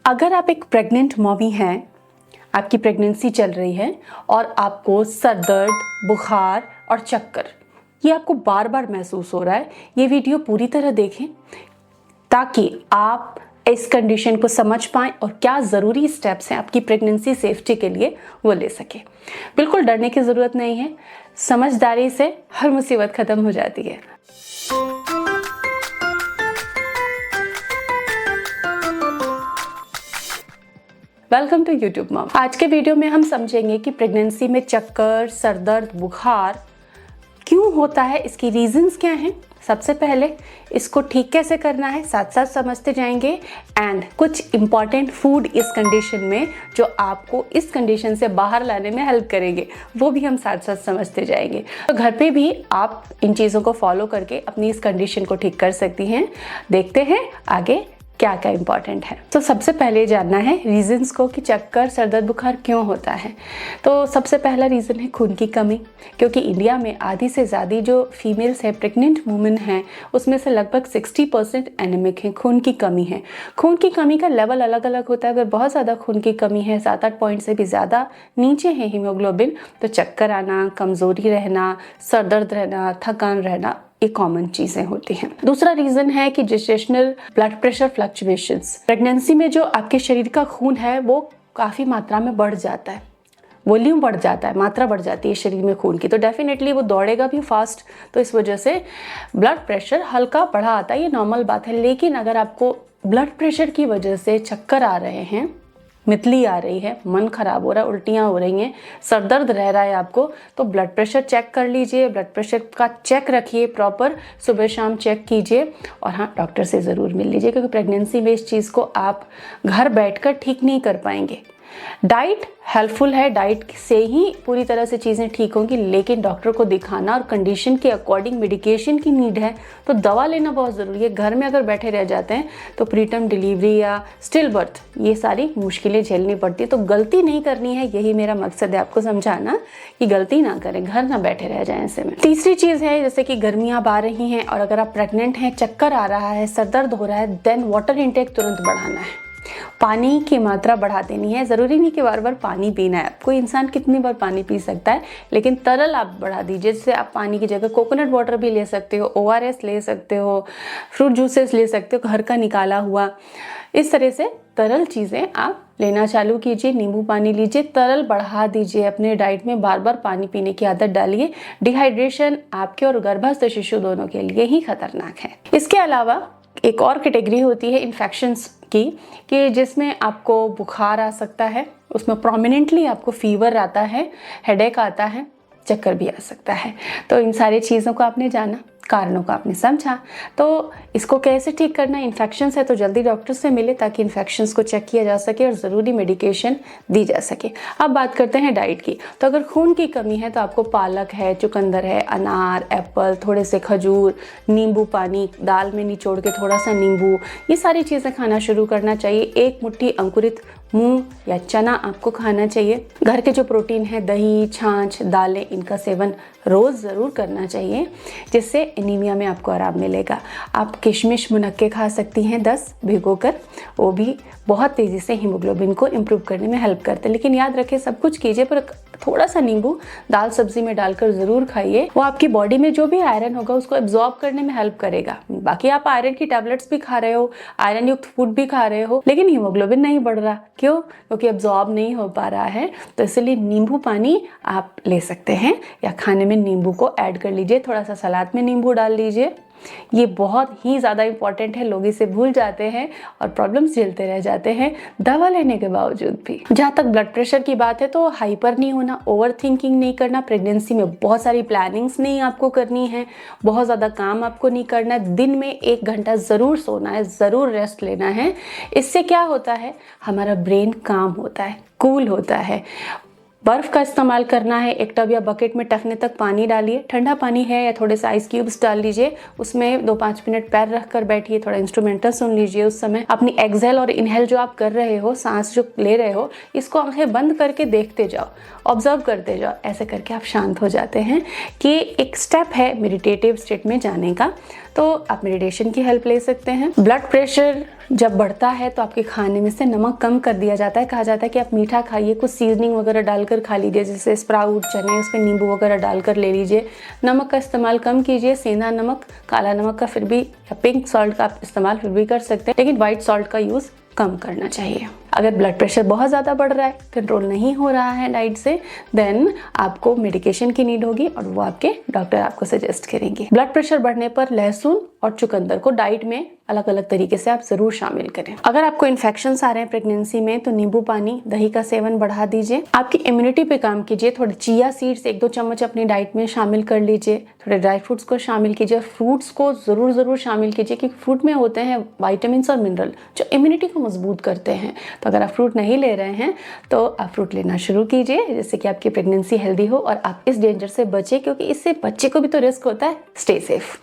अगर आप एक प्रेग्नेंट मॉमी हैं, आपकी प्रेगनेंसी चल रही है और आपको सर दर्द, बुखार और चक्कर ये आपको बार बार महसूस हो रहा है, ये वीडियो पूरी तरह देखें ताकि आप इस कंडीशन को समझ पाएं और क्या ज़रूरी स्टेप्स हैं आपकी प्रेगनेंसी सेफ्टी के लिए वो ले सकें। बिल्कुल डरने की ज़रूरत नहीं है, समझदारी से हर मुसीबत ख़त्म हो जाती है। Welcome to YouTube mom. आज के वीडियो में हम समझेंगे कि प्रेगनेंसी में चक्कर, सर दर्द, बुखार क्यों होता है, इसकी रीजंस क्या हैं। सबसे पहले इसको ठीक कैसे करना है साथ साथ समझते जाएंगे एंड कुछ इंपॉर्टेंट फूड इस कंडीशन में जो आपको इस कंडीशन से बाहर लाने में हेल्प करेंगे वो भी हम साथ साथ समझते जाएंगे। तो घर पे भी आप इन चीज़ों को फॉलो करके अपनी इस कंडीशन को ठीक कर सकती हैं। देखते हैं आगे क्या क्या इंपॉर्टेंट है। तो सबसे पहले जानना है रीजंस को कि चक्कर, सर दर्द, बुखार क्यों होता है। तो सबसे पहला रीज़न है खून की कमी, क्योंकि इंडिया में आधी से ज़्यादा जो फीमेल्स है, प्रेग्नेंट वुमेन हैं, उसमें से लगभग 60% एनीमिक हैं, खून की कमी है। खून की कमी का लेवल अलग अलग होता है। अगर बहुत ज़्यादा खून की कमी है, 7-8 पॉइंट से भी ज़्यादा नीचे है हीमोग्लोबिन, तो चक्कर आना, कमज़ोरी रहना, सर दर्द रहना, थकान रहना, ये कॉमन चीजें होती हैं। दूसरा रीजन है कि gestational blood pressure fluctuations. Pregnancy में जो आपके शरीर का खून है वो काफी मात्रा में बढ़ जाता है, वॉल्यूम बढ़ जाता है, मात्रा बढ़ जाती है शरीर में खून की, तो डेफिनेटली वो दौड़ेगा भी फास्ट, तो इस वजह से ब्लड प्रेशर हल्का बढ़ा आता है, ये नॉर्मल बात है। लेकिन अगर आपको ब्लड प्रेशर की वजह से चक्कर आ रहे हैं, मितली आ रही है, मन खराब हो रहा है, उल्टियाँ हो रही हैं, सर दर्द रह रहा है आपको, तो ब्लड प्रेशर चेक कर लीजिए। ब्लड प्रेशर का चेक रखिए प्रॉपर, सुबह शाम चेक कीजिए और हाँ, डॉक्टर से ज़रूर मिल लीजिए, क्योंकि प्रेगनेंसी में इस चीज़ को आप घर बैठकर ठीक नहीं कर पाएंगे। डाइट हेल्पफुल है, डाइट से ही पूरी तरह से चीज़ें ठीक होंगी, लेकिन डॉक्टर को दिखाना और कंडीशन के अकॉर्डिंग मेडिकेशन की नीड है तो दवा लेना बहुत ज़रूरी है। घर में अगर बैठे रह जाते हैं तो प्रीटर्म डिलीवरी या स्टिल बर्थ ये सारी मुश्किलें झेलनी पड़ती है। तो गलती नहीं करनी है, यही मेरा मकसद है आपको समझाना कि गलती ना करें, घर ना बैठे रह जाएं ऐसे में। तीसरी चीज़ है जैसे कि गर्मियाँ आ रही हैं और अगर आप प्रेग्नेंट हैं, चक्कर आ रहा है, सर दर्द हो रहा है, देन वाटर इंटेक तुरंत बढ़ाना है, पानी की मात्रा बढ़ा देनी है। ज़रूरी नहीं कि बार बार पानी पीना है, कोई इंसान कितनी बार पानी पी सकता है, लेकिन तरल आप बढ़ा दीजिए। जैसे आप पानी की जगह कोकोनट वाटर भी ले सकते हो, ORS ले सकते हो, फ्रूट जूसेस ले सकते हो घर का निकाला हुआ। इस तरह से तरल चीज़ें आप लेना चालू कीजिए, नींबू पानी लीजिए, तरल बढ़ा दीजिए अपने डाइट में, बार बार पानी पीने की आदत डालिए। डिहाइड्रेशन आपके और गर्भस्थ शिशु दोनों के लिए ही खतरनाक है। इसके अलावा एक और कैटेगरी होती है इन्फेक्शंस की, कि जिसमें आपको बुखार आ सकता है, उसमें प्रोमिनेंटली आपको फीवर आता है, हेडेक आता है, चक्कर भी आ सकता है। तो इन सारी चीज़ों को आपने जाना, कारणों को आपने समझा, तो इसको कैसे ठीक करना। इन्फेक्शंस है तो जल्दी डॉक्टर से मिले ताकि इन्फेक्शंस को चेक किया जा सके और ज़रूरी मेडिकेशन दी जा सके। अब बात करते हैं डाइट की। तो अगर खून की कमी है तो आपको पालक है, चुकंदर है, अनार, एप्पल, थोड़े से खजूर, नींबू पानी, दाल में निचोड़ के थोड़ा सा नींबू, ये सारी चीज़ें खाना शुरू करना चाहिए। एक मुट्ठी अंकुरित मूंग या चना आपको खाना चाहिए। घर के जो प्रोटीन है, दही, छाछ, दालें, इनका सेवन रोज़ ज़रूर करना चाहिए, जिससे एनीमिया में आपको आराम मिलेगा। आप किशमिश, मुनक्के खा सकती हैं 10 भिगोकर, वो भी बहुत तेज़ी से हीमोग्लोबिन को इम्प्रूव करने में हेल्प करते हैं। लेकिन याद रखें, सब कुछ कीजिए पर थोड़ा सा नींबू दाल सब्जी में डालकर ज़रूर खाइए, वो आपकी बॉडी में जो भी आयरन होगा उसको एब्जॉर्ब करने में हेल्प करेगा। बाकी आप आयरन की टैबलेट्स भी खा रहे हो, आयरन युक्त फूड भी खा रहे हो, लेकिन हीमोग्लोबिन नहीं बढ़ रहा, क्यों? क्योंकि एब्जॉर्ब नहीं हो पा रहा है। तो इसलिए नींबू पानी आप ले सकते हैं या खाने में नींबू को ऐड कर लीजिए, थोड़ा सा सलाद में नींबू डाल लीजिए। ये बहुत ही ज़्यादा इंपॉर्टेंट है, लोग इसे भूल जाते हैं और प्रॉब्लम्स झेलते रह जाते हैं दवा लेने के बावजूद भी। जहाँ तक ब्लड प्रेशर की बात है तो हाइपर नहीं होना, ओवर थिंकिंग नहीं करना। प्रेगनेंसी में बहुत सारी प्लानिंग्स नहीं आपको करनी है, बहुत ज़्यादा काम आपको नहीं करना है। दिन में 1 घंटा ज़रूर सोना है, ज़रूर रेस्ट लेना है। इससे क्या होता है, हमारा ब्रेन काम होता है, कूल होता है। बर्फ़ का इस्तेमाल करना है, एक टब या बकेट में टखने तक पानी डालिए, ठंडा पानी है या थोड़े से आइस क्यूब्स डाल लीजिए, उसमें 2-5 मिनट पैर रख कर बैठिए, थोड़ा इंस्ट्रूमेंटल सुन लीजिए। उस समय अपनी एक्सहेल और इनहेल जो आप कर रहे हो, सांस जो ले रहे हो, इसको आंखें बंद करके देखते जाओ, ऑब्जर्व करते जाओ। ऐसे करके आप शांत हो जाते हैं कि एक स्टेप है मेडिटेटिव स्टेट में जाने का। तो आप मेडिटेशन की हेल्प ले सकते हैं। ब्लड प्रेशर जब बढ़ता है तो आपके खाने में से नमक कम कर दिया जाता है। कहा जाता है कि आप मीठा खाइए, कुछ सीजनिंग वगैरह डालकर खा लीजिए, जैसे स्प्राउट, चने, उस पर नींबू वगैरह डालकर ले लीजिए। नमक का इस्तेमाल कम कीजिए, सेंधा नमक, काला नमक का फिर भी, या पिंक सॉल्ट का आप इस्तेमाल फिर भी कर सकते हैं, लेकिन व्हाइट सॉल्ट का यूज़ कम करना चाहिए। अगर ब्लड प्रेशर बहुत ज़्यादा बढ़ रहा है, कंट्रोल नहीं हो रहा है डाइट से, देन आपको मेडिकेशन की नीड होगी और वो आपके डॉक्टर आपको सजेस्ट करेंगे। ब्लड प्रेशर बढ़ने पर लहसुन और चुकंदर को डाइट में अलग अलग तरीके से आप ज़रूर शामिल करें। अगर आपको इन्फेक्शंस आ रहे हैं प्रेगनेंसी में तो नींबू पानी, दही का सेवन बढ़ा दीजिए। आपकी इम्यूनिटी पे काम कीजिए, थोड़े चिया सीड्स 1-2 चम्मच अपनी डाइट में शामिल कर लीजिए, थोड़े ड्राई फ्रूट्स को शामिल कीजिए, फ्रूट्स को ज़रूर शामिल कीजिए क्योंकि फ्रूट में होते हैं वाइटामिन और मिनरल जो इम्यूनिटी को मजबूत करते हैं। तो अगर आप फ्रूट नहीं ले रहे हैं तो आप फ्रूट लेना शुरू कीजिए, जिससे कि आपकी प्रेगनेंसी हेल्दी हो और आप इस डेंजर से बचें, क्योंकि इससे बच्चे को भी तो रिस्क होता है। Stay safe.